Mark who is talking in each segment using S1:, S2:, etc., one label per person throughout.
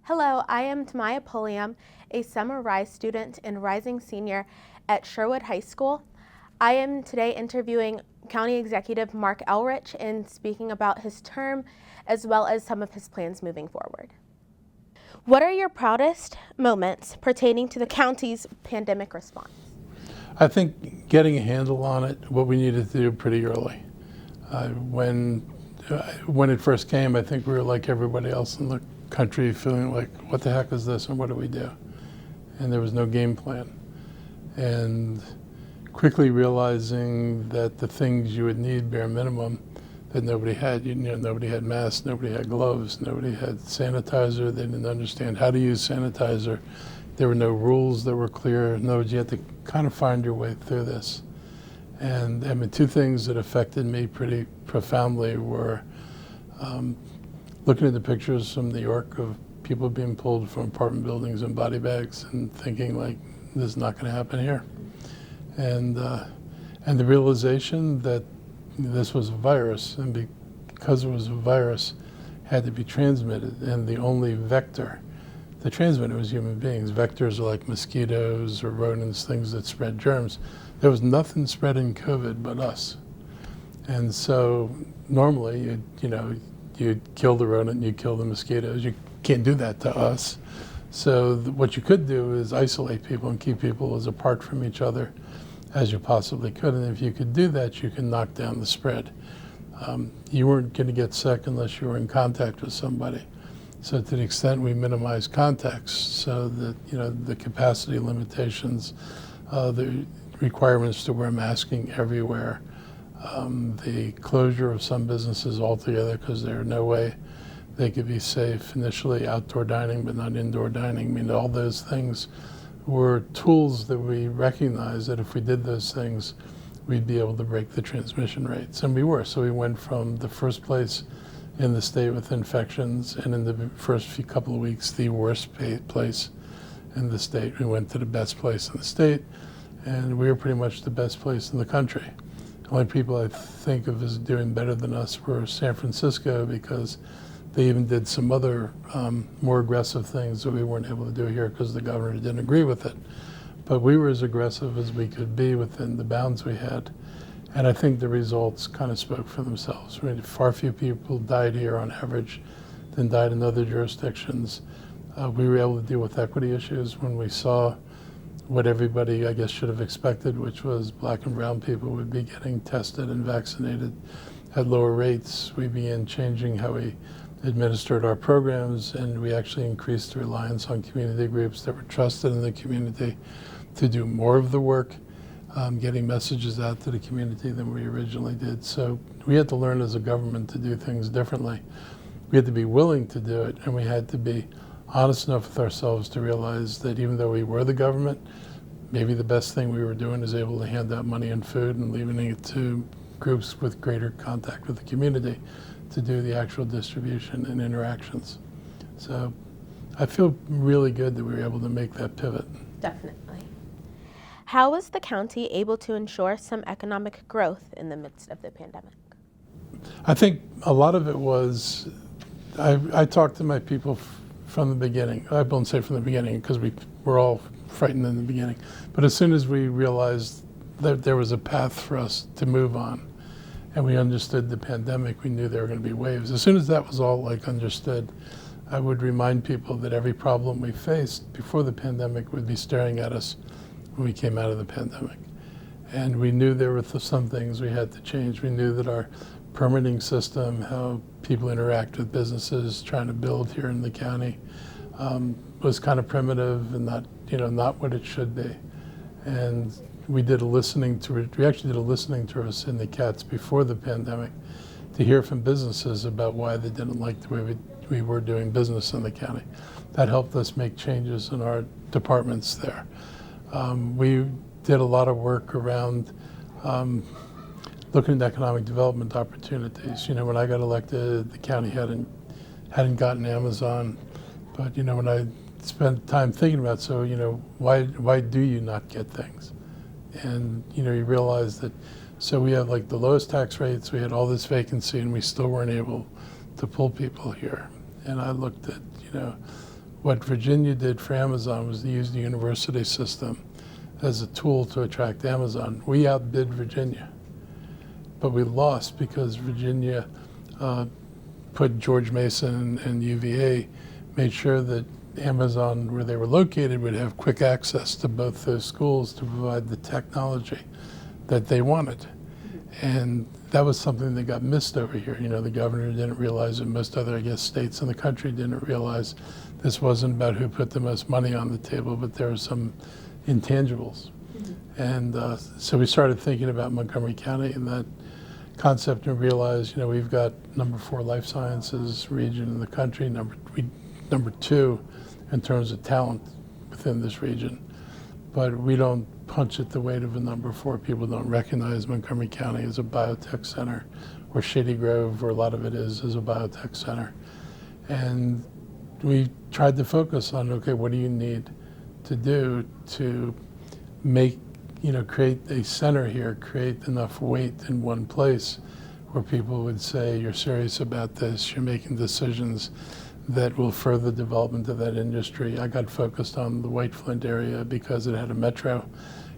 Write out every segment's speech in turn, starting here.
S1: Hello, I am Timaya Pulliam, a summer Rise student and rising senior at Sherwood High School. I am today interviewing County Executive Mark Elrich and speaking about his term as well as some of his plans moving forward. What are your proudest moments pertaining to the county's pandemic response?
S2: I think getting a handle on it, what we needed to do pretty early. When it first came, I think we were like everybody else in the country, feeling like, what the heck is this and what do we do? And there was no game plan. And quickly realizing that the things you would need bare minimum that nobody had. Nobody had masks, nobody had gloves, nobody had sanitizer. They didn't understand how to use sanitizer. There were no rules that were clear. In other words, you had to kind of find your way through this. And I mean, two things that affected me pretty profoundly were looking at the pictures from New York of people being pulled from apartment buildings in body bags and thinking like, this is not going to happen here. And the realization that this was a virus, and because it was a virus, had to be transmitted, and the only vector to transmit it was human beings. Vectors are like mosquitoes or rodents, things that spread germs. There was nothing spreading COVID but us. And so normally, you'd kill the rodent, you'd kill the mosquitoes. You can't do that to us. So what you could do is isolate people and keep people as apart from each other as you possibly could. And if you could do that, you can knock down the spread. You weren't going to get sick unless you were in contact with somebody. So to the extent we minimize contacts, so that the capacity limitations, the requirements to wear masking everywhere, the closure of some businesses altogether because there are no way they could be safe. Initially outdoor dining, but not indoor dining. I mean, all those things were tools that we recognized that if we did those things, we'd be able to break the transmission rates. And we were. So we went from the first place in the state with infections, and in the first couple of weeks, the worst place in the state. We went to the best place in the state, and we were pretty much the best place in the country. The only people I think of as doing better than us were San Francisco, because they even did some other more aggressive things that we weren't able to do here because the governor didn't agree with it. But we were as aggressive as we could be within the bounds we had. And I think the results kind of spoke for themselves. I mean, far few people died here on average than died in other jurisdictions. We were able to deal with equity issues when we saw what everybody, I guess, should have expected, which was black and brown people would be getting tested and vaccinated at lower rates. We began changing how we administered our programs, and we actually increased the reliance on community groups that were trusted in the community to do more of the work, getting messages out to the community than we originally did. So we had to learn as a government to do things differently. We had to be willing to do it, and we had to be honest enough with ourselves to realize that even though we were the government, maybe the best thing we were doing is able to hand out money and food and leaving it to groups with greater contact with the community to do the actual distribution and interactions. So I feel really good that we were able to make that pivot.
S1: Definitely. How was the county able to ensure some economic growth in the midst of the pandemic?
S2: I think a lot of it was, I talked to my people from the beginning. I won't say from the beginning because we were all frightened in the beginning. But as soon as we realized that there was a path for us to move on, and we understood the pandemic, we knew there were going to be waves. As soon as that was all understood, I would remind people that every problem we faced before the pandemic would be staring at us when we came out of the pandemic. And we knew there were some things we had to change. We knew that our permitting system, how people interact with businesses trying to build here in the county, was kind of primitive and not what it should be. And we actually did a listening tour of Sidney Katz before the pandemic to hear from businesses about why they didn't like the way we were doing business in the county. That helped us make changes in our departments there. We did a lot of work around looking at economic development opportunities. When I got elected, the county hadn't gotten Amazon, but when I spent time thinking about, why do you not get things? And you realize that, so we have the lowest tax rates, we had all this vacancy, and we still weren't able to pull people here. And I looked at, What Virginia did for Amazon was to use the university system as a tool to attract Amazon. We outbid Virginia, but we lost because Virginia put George Mason and UVA, made sure that Amazon, where they were located, would have quick access to both those schools to provide the technology that they wanted. And that was something that got missed over here. You know, the governor didn't realize it. Most other, I guess, states in the country didn't realize this wasn't about who put the most money on the table, but there were some intangibles. And so we started thinking about Montgomery County and that concept and realized, you know, we've got number 4 life sciences region in the country, number 2 in terms of talent within this region. But we don't punch at the weight of a number 4. People don't recognize Montgomery County as a biotech center, or Shady Grove, where a lot of it is a biotech center. And we tried to focus on, okay, what do you need to do to make, you know, create a center here, create enough weight in one place where people would say, you're serious about this, you're making decisions that will further development of that industry. I got focused on the White Flint area because it had a metro,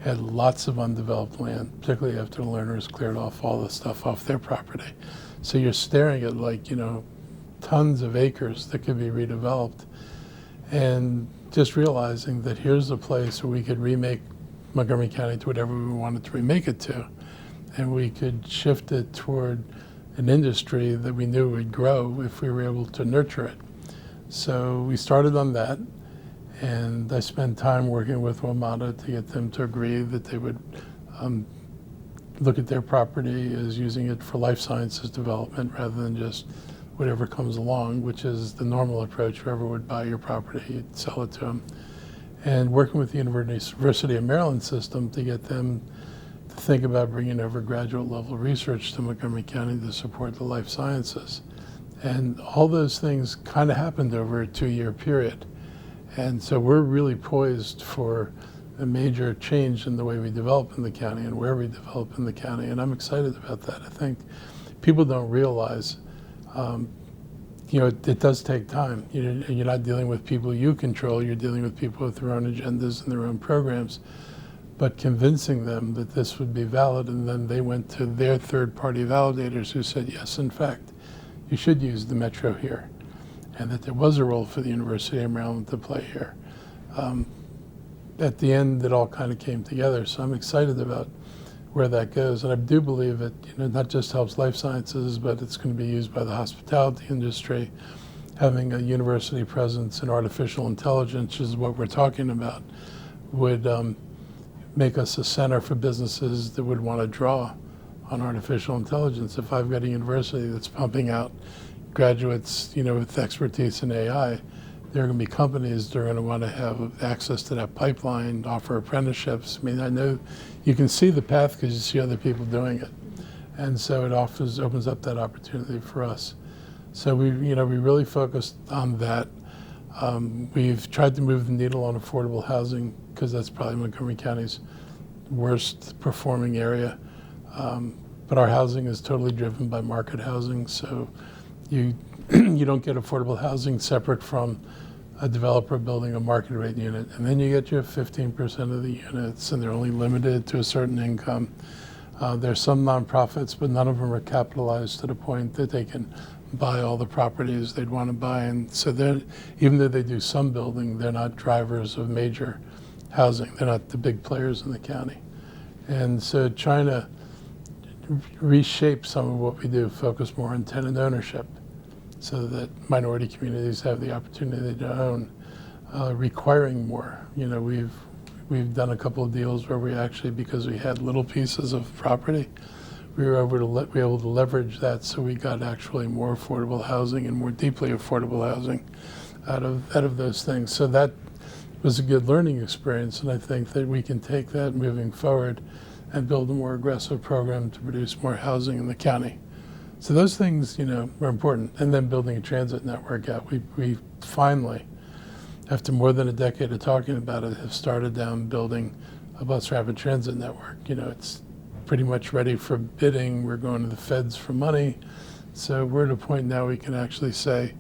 S2: had lots of undeveloped land, particularly after the learners cleared off all the stuff off their property. So you're staring at, like, you know, tons of acres that could be redeveloped, and just realizing that here's a place where we could remake Montgomery County to whatever we wanted to remake it to, and we could shift it toward an industry that we knew would grow if we were able to nurture it. So we started on that, and I spent time working with WMATA to get them to agree that they would look at their property as using it for life sciences development rather than just whatever comes along, which is the normal approach. Whoever would buy your property, you'd sell it to them. And working with the University of Maryland system to get them to think about bringing over graduate level research to Montgomery County to support the life sciences. And all those things kind of happened over a 2-year period. And so we're really poised for a major change in the way we develop in the county and where we develop in the county. And I'm excited about that. I think people don't realize, you know, it does take time. You're not dealing with people you control, you're dealing with people with their own agendas and their own programs. But convincing them that this would be valid, and then they went to their third-party validators who said, yes, in fact, you should use the metro here, and that there was a role for the University of Maryland to play here. At the end, it all kind of came together, so I'm excited about where that goes. And I do believe it, you know, not just helps life sciences, but it's going to be used by the hospitality industry. Having a university presence in artificial intelligence, which is what we're talking about, would make us a center for businesses that would want to draw on artificial intelligence. If I've got a university that's pumping out graduates, you know, with expertise in AI, there are going to be companies that are going to want to have access to that pipeline, offer apprenticeships. I mean, I know you can see the path because you see other people doing it. And so it opens up that opportunity for us. So we really focused on that. We've tried to move the needle on affordable housing because that's probably Montgomery County's worst performing area. But our housing is totally driven by market housing, so you don't get affordable housing separate from a developer building a market rate unit. And then you get your 15% of the units, and they're only limited to a certain income. There's some nonprofits, but none of them are capitalized to the point that they can buy all the properties they'd want to buy. And so even though they do some building, they're not drivers of major housing. They're not the big players in the county. And so trying to reshape some of what we do, focus more on tenant ownership so that minority communities have the opportunity to own, requiring more. You know, we've done a couple of deals where we actually, because we had little pieces of property, we were able to leverage that, so we got actually more affordable housing and more deeply affordable housing out of those things. So that was a good learning experience, and I think that we can take that moving forward and build a more aggressive program to produce more housing in the county. So those things, you know, were important. And then building a transit network out. We finally, after more than a decade of talking about it, have started down building a bus rapid transit network. You know, it's pretty much ready for bidding. We're going to the feds for money. So we're at a point now we can actually say,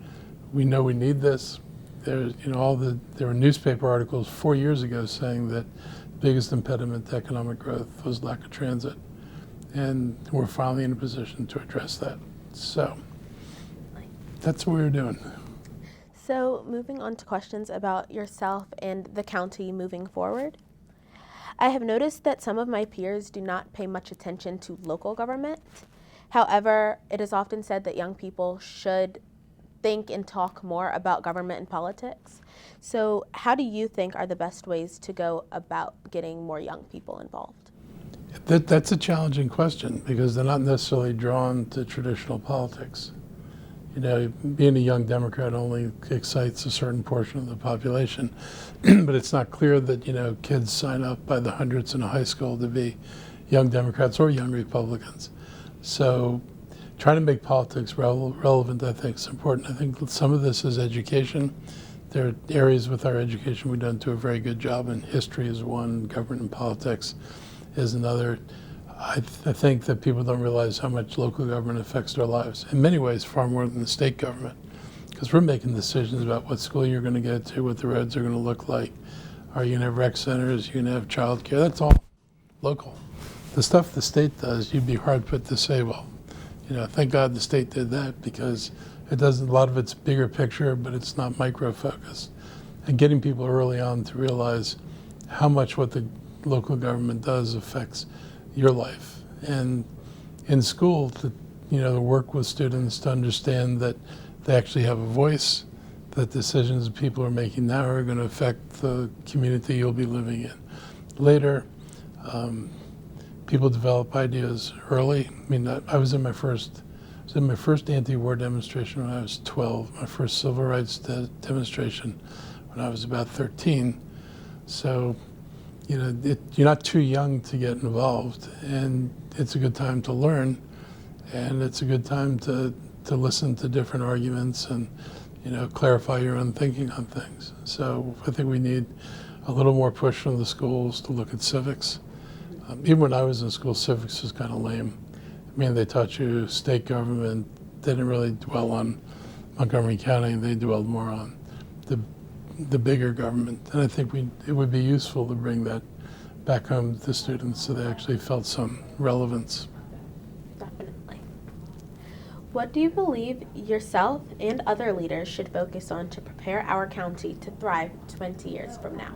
S2: we know we need this. There were newspaper articles 4 years ago saying that the biggest impediment to economic growth was lack of transit. And we're finally in a position to address that. So that's what we were doing.
S1: So moving on to questions about yourself and the county moving forward. I have noticed that some of my peers do not pay much attention to local government. However, it is often said that young people should think and talk more about government and politics. So how do you think are the best ways to go about getting more young people involved?
S2: That's a challenging question because they're not necessarily drawn to traditional politics. Being a young Democrat only excites a certain portion of the population, but it's not clear that, kids sign up by the hundreds in a high school to be young Democrats or young Republicans. So trying to make politics relevant, I think, is important. I think some of this is education. There are areas with our education we don't do a very good job in. History is one, government and politics is another. I think that people don't realize how much local government affects their lives. In many ways, far more than the state government, because we're making decisions about what school you're going to get to, what the roads are going to look like. Are you going to have rec centers? Are you going to have child care? That's all local. The stuff the state does, you'd be hard put to say, well, thank God the state did that, because it doesn't. A lot of it's bigger picture, but it's not micro-focused. And getting people early on to realize how much what the local government does affects your life. And in school, to work with students to understand that they actually have a voice, that decisions people are making now are going to affect the community you'll be living in later. People develop ideas early. I was in my first anti-war demonstration when I was 12, my first civil rights demonstration when I was about 13. So you're not too young to get involved, and it's a good time to learn, and it's a good time to listen to different arguments and clarify your own thinking on things. So I think we need a little more push from the schools to look at civics. Even when I was in school, civics was kind of lame. They taught you state government. They didn't really dwell on Montgomery County. They dwelled more on the bigger government. And I think it would be useful to bring that back home to students so they actually felt some relevance.
S1: Definitely. What do you believe yourself and other leaders should focus on to prepare our county to thrive 20 years from now?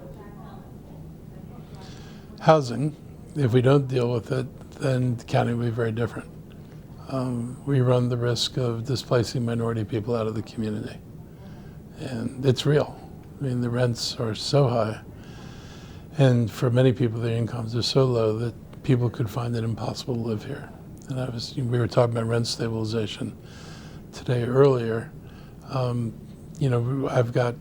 S2: Housing. If we don't deal with it, then the county will be very different. We run the risk of displacing minority people out of the community. And it's real. The rents are so high. And for many people, their incomes are so low that people could find it impossible to live here. And we were talking about rent stabilization today earlier. I've got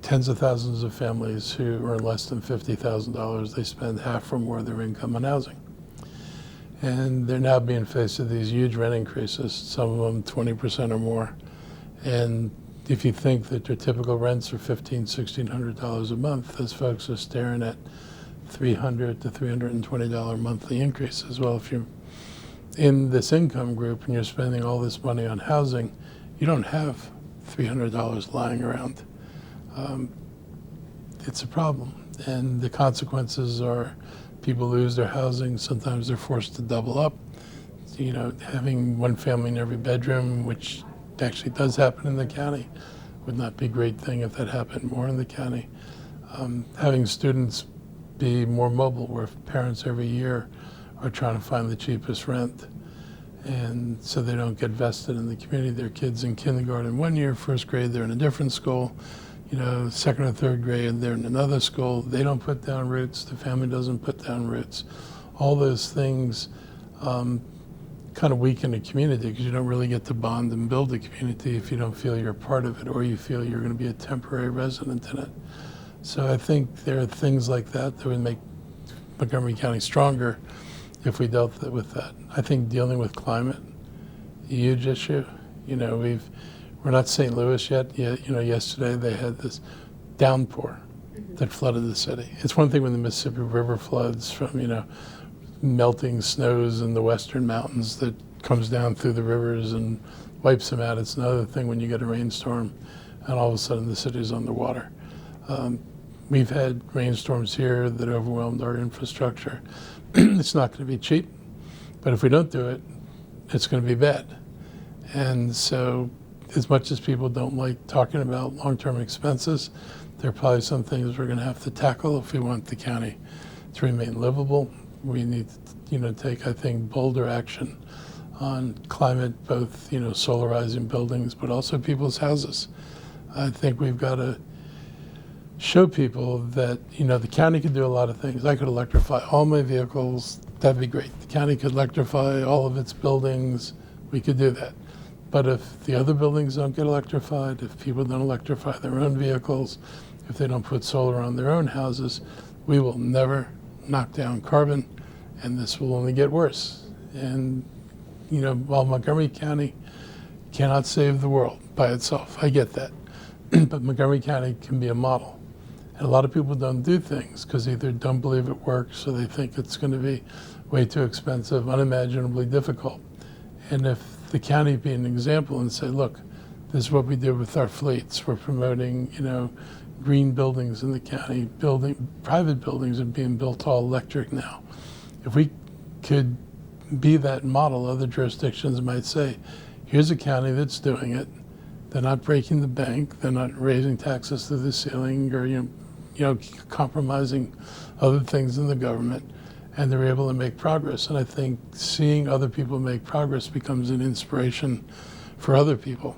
S2: tens of thousands of families who earn less than $50,000. They spend half or more of their income on housing. And they're now being faced with these huge rent increases, some of them 20% or more. And if you think that their typical rents are $1,500, $1,600 a month, those folks are staring at $300 to $320 monthly increases. Well, if you're in this income group and you're spending all this money on housing, you don't have $300 lying around. It's a problem. And the consequences are people lose their housing. Sometimes they're forced to double up. Having one family in every bedroom, which actually does happen in the county, would not be a great thing if that happened more in the county. Having students be more mobile, where parents every year are trying to find the cheapest rent. And so they don't get vested in the community. Their kids in kindergarten one year, first grade, they're in a different school. Second or third grade, they're in another school. They don't put down roots. The family doesn't put down roots. All those things kind of weaken a community because you don't really get to bond and build a community if you don't feel you're a part of it or you feel you're going to be a temporary resident in it. So I think there are things like that that would make Montgomery County stronger if we dealt with that. I think dealing with climate, a huge issue. We're not St. Louis yet. Yesterday they had this downpour that flooded the city. It's one thing when the Mississippi River floods from, melting snows in the western mountains that comes down through the rivers and wipes them out. It's another thing when you get a rainstorm and all of a sudden the city's underwater. We've had rainstorms here that overwhelmed our infrastructure. It's not going to be cheap, but if we don't do it, it's going to be bad. And so as much as people don't like talking about long-term expenses, there are probably some things we're going to have to tackle if we want the county to remain livable. We need to, take, I think, bolder action on climate, both, solarizing buildings, but also people's houses. I think we've got to show people that, the county could do a lot of things. I could electrify all my vehicles. That'd be great. The county could electrify all of its buildings. We could do that. But if the other buildings don't get electrified, if people don't electrify their own vehicles, if they don't put solar on their own houses, we will never knock down carbon, and this will only get worse. And, while Montgomery County cannot save the world by itself, I get that. But Montgomery County can be a model. And a lot of people don't do things because either don't believe it works or they think it's going to be way too expensive, unimaginably difficult. And if the county be an example and say, look, this is what we do with our fleets. We're promoting, green buildings in the county, private buildings are being built all electric now. If we could be that model, other jurisdictions might say, here's a county that's doing it. They're not breaking the bank. They're not raising taxes to the ceiling or, compromising other things in the government. And they're able to make progress. And I think seeing other people make progress becomes an inspiration for other people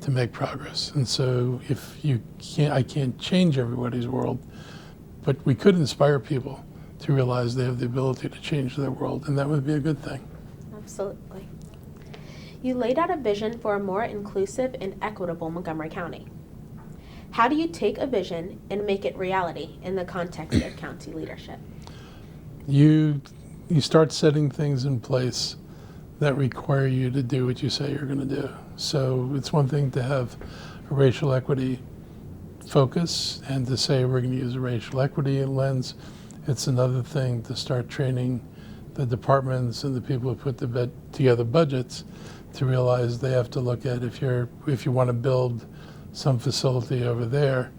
S2: to make progress. And so I can't change everybody's world, but we could inspire people to realize they have the ability to change their world, and that would be a good thing.
S1: Absolutely. You laid out a vision for a more inclusive and equitable Montgomery County. How do you take a vision and make it reality in the context of county leadership?
S2: You start setting things in place that require you to do what you say you're going to do. So it's one thing to have a racial equity focus and to say we're going to use a racial equity lens. It's another thing to start training the departments and the people who put together budgets to realize they have to look at if you want to build some facility over there,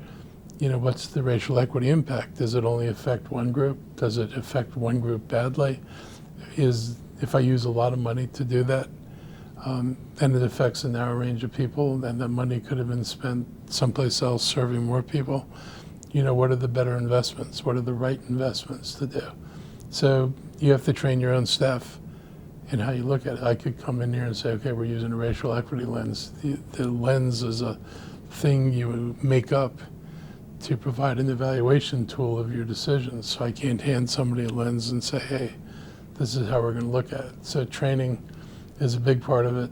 S2: what's the racial equity impact? Does it only affect one group? Does it affect one group badly? If I use a lot of money to do that, and it affects a narrow range of people, and that money could have been spent someplace else serving more people, what are the better investments? What are the right investments to do? So you have to train your own staff in how you look at it. I could come in here and say, okay, we're using a racial equity lens. The lens is a thing you make up to provide an evaluation tool of your decisions. So I can't hand somebody a lens and say, hey, this is how we're going to look at it. So training is a big part of it.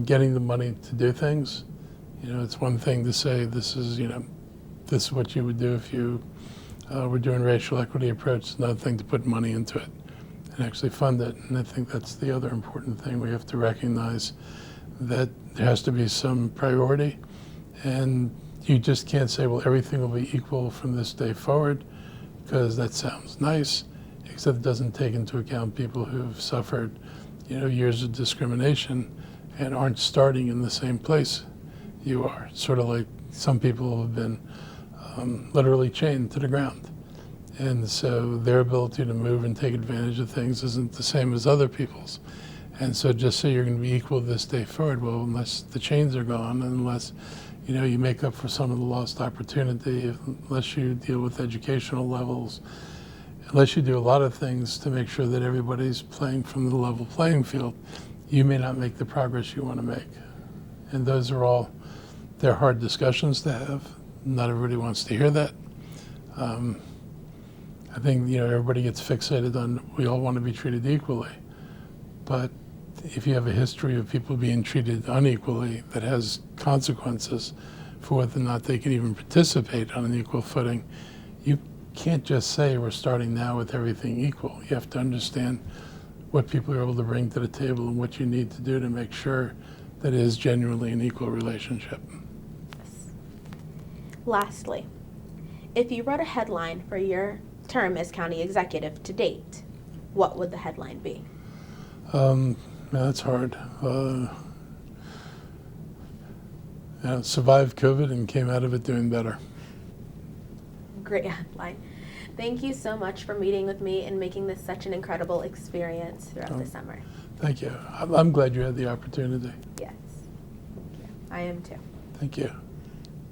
S2: Getting the money to do things. It's one thing to say this is what you would do if you were doing racial equity approach. It's another thing to put money into it and actually fund it. And I think that's the other important thing. We have to recognize that there has to be some priority, and you just can't say, well, everything will be equal from this day forward, because that sounds nice, except it doesn't take into account people who've suffered, years of discrimination and aren't starting in the same place you are. Sort of like some people have been literally chained to the ground. And so their ability to move and take advantage of things isn't the same as other people's. And so just say you're going to be equal this day forward, well, unless the chains are gone, unless you make up for some of the lost opportunity, unless you deal with educational levels, unless you do a lot of things to make sure that everybody's playing from the level playing field, you may not make the progress you want to make. And those are all, they're hard discussions to have. Not everybody wants to hear that. I think, everybody gets fixated on we all want to be treated equally. But if you have a history of people being treated unequally that has consequences for whether or not they can even participate on an equal footing, you can't just say we're starting now with everything equal. You have to understand what people are able to bring to the table and what you need to do to make sure that it is genuinely an equal relationship.
S1: Lastly, if you wrote a headline for your term as county executive to date, what would the headline be?
S2: That's hard. survived COVID and came out of it doing better.
S1: Great headline. Thank you so much for meeting with me and making this such an incredible experience throughout the summer.
S2: Thank you. I'm glad you had the opportunity.
S1: Yes. Thank you. I am too.
S2: Thank you.